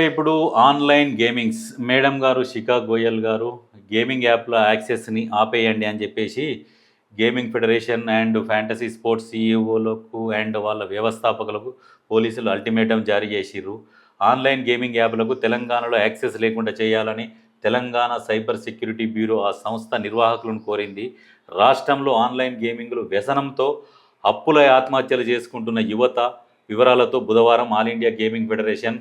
ఇప్పుడు online gamings madam గారు 'శిఖా గోయల్' గారు గేమింగ్ యాప్‌ల యాక్సెస్‌ని ఆపేయండి అని చెప్పేసి gaming federation and fantasy sports సీఈఓలకు అండ్ వాళ్ళ వ్యవస్థాపకులకు పోలీసులు అల్టిమేటం జారీ చేసిర్రు. ఆన్‌లైన్ గేమింగ్ యాప్‌లకు తెలంగాణలో యాక్సెస్ లేకుండా చేయాలని తెలంగాణ సైబర్ సెక్యూరిటీ బ్యూరో ఆ సంస్థ నిర్వాహకులను కోరింది. రాష్ట్రంలో ఆన్‌లైన్ గేమింగ్‌లు వ్యసనంతో అప్పుల ఆత్మహత్యలు చేసుకుంటున్న యువత వివరాలతో బుధవారం all India gaming federation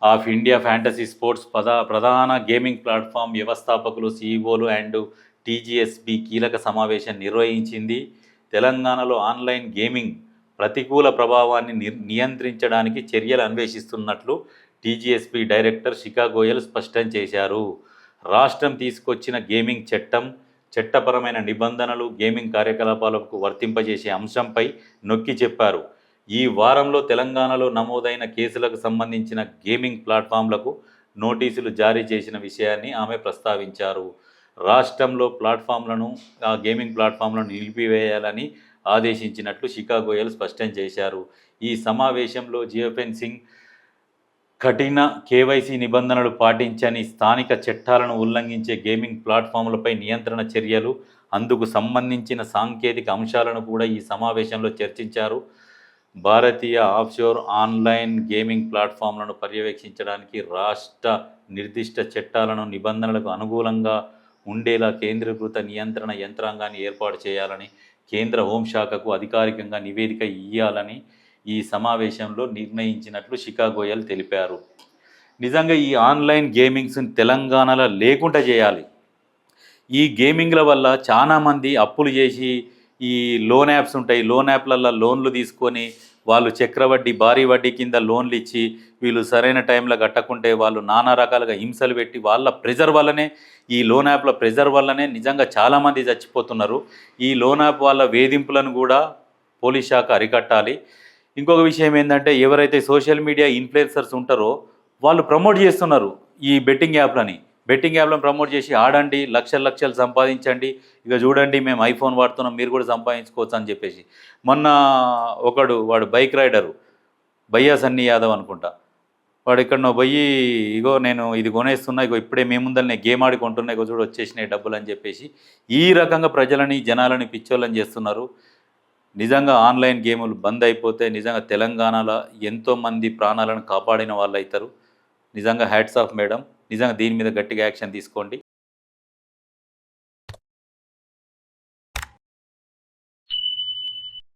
of India fantasy sports ప్రధాన గేమింగ్ ప్లాట్ఫామ్ వ్యవస్థాపకులు, సీఈఓలు అండ్ టీజీఎస్బీ కీలక సమావేశం నిర్వహించింది. తెలంగాణలో ఆన్లైన్ గేమింగ్ ప్రతికూల ప్రభావాన్ని నియంత్రించడానికి చర్యలు అన్వేషిస్తున్నట్లు టీజీఎస్బీ డైరెక్టర్ శిఖా గోయల్ స్పష్టం చేశారు. రాష్ట్రం తీసుకొచ్చిన గేమింగ్ చట్టం, చట్టపరమైన నిబంధనలు గేమింగ్ కార్యకలాపాలకు వర్తింపజేసే అంశంపై నొక్కి చెప్పారు. ఈ వారంలో తెలంగాణలో నమోదైన కేసులకు సంబంధించిన గేమింగ్ ప్లాట్ఫామ్లకు నోటీసులు జారీ చేసిన విషయాన్ని ఆమె ప్రస్తావించారు. రాష్ట్రంలో గేమింగ్ ప్లాట్ఫామ్లను నిలిపివేయాలని ఆదేశించినట్లు శిఖా గోయల్ స్పష్టం చేశారు. ఈ సమావేశంలో జియోఫెన్సింగ్, కఠిన కేవైసీ నిబంధనలు పాటించని స్థానిక చట్టాలను ఉల్లంఘించే గేమింగ్ ప్లాట్ఫామ్లపై నియంత్రణ చర్యలు, అందుకు సంబంధించిన సాంకేతిక అంశాలను కూడా ఈ సమావేశంలో చర్చించారు. భారతీయ ఆఫ్షోర్ ఆన్లైన్ గేమింగ్ ప్లాట్ఫామ్లను పర్యవేక్షించడానికి రాష్ట్ర నిర్దిష్ట చట్టాలను, నిబంధనలకు అనుకూలంగా ఉండేలా కేంద్రీకృత నియంత్రణ యంత్రాంగాన్ని ఏర్పాటు చేయాలని కేంద్ర హోంశాఖకు అధికారికంగా నివేదిక ఇవ్వాలని ఈ సమావేశంలో నిర్ణయించినట్లు శిఖా గోయల్ తెలిపారు. నిజంగా ఈ ఆన్లైన్ గేమింగ్స్ని తెలంగాణలో లేకుండా చేయాలి. ఈ గేమింగ్ల వల్ల చాలామంది అప్పులు చేసి ఈ లోన్ యాప్స్ ఉంటాయి, లోన్ యాప్లల్లో లోన్లు తీసుకొని వాళ్ళు చక్రవడ్డీ, భారీ వడ్డీ కింద లోన్లు ఇచ్చి వీళ్ళు సరైన టైంలో కట్టకుంటే వాళ్ళు నానా రకాలుగా హింసలు పెట్టి వాళ్ళ ప్రెజర్ వల్లనే, ఈ లోన్ యాప్ల ప్రెజర్ వల్లనే నిజంగా చాలామంది చచ్చిపోతున్నారు. ఈ లోన్ యాప్ వాళ్ళ వేధింపులను కూడా పోలీస్ శాఖ అరికట్టాలి. ఇంకొక విషయం ఏంటంటే, ఎవరైతే సోషల్ మీడియా ఇన్ఫ్లుయెన్సర్స్ ఉంటారో వాళ్ళు ప్రమోట్ చేస్తున్నారు ఈ బెట్టింగ్ యాప్లను ప్రమోట్ చేసి ఆడండి, లక్షలు సంపాదించండి, ఇక చూడండి మేము ఐఫోన్ వాడుతున్నాం, మీరు కూడా సంపాదించుకోవచ్చు అని చెప్పేసి. మొన్న వాడు బైక్ రైడరు భయ్యా సన్నీ యాదవ్ అనుకుంటా, వాడు ఎక్కడనో పోయి ఇగో నేను ఇది కొనేస్తున్నా, ఇగో ఇప్పుడే మీ ముందరనే గేమ్ ఆడి కొంటున్నా, ఇగో చూడు వచ్చేసినాయి డబ్బులు అని చెప్పేసి ఈ రకంగా జనాలని పిచ్చోళ్ళని చేస్తున్నారు. నిజంగా ఆన్లైన్ గేములు బంద్ అయిపోతే నిజంగా తెలంగాణలో ఎంతోమంది ప్రాణాలను కాపాడిన వాళ్ళు అవుతారు. నిజంగా హ్యాట్స్ ఆఫ్ మేడం, నిజంగా దీని మీద గట్టిగా యాక్షన్ తీసుకోండి.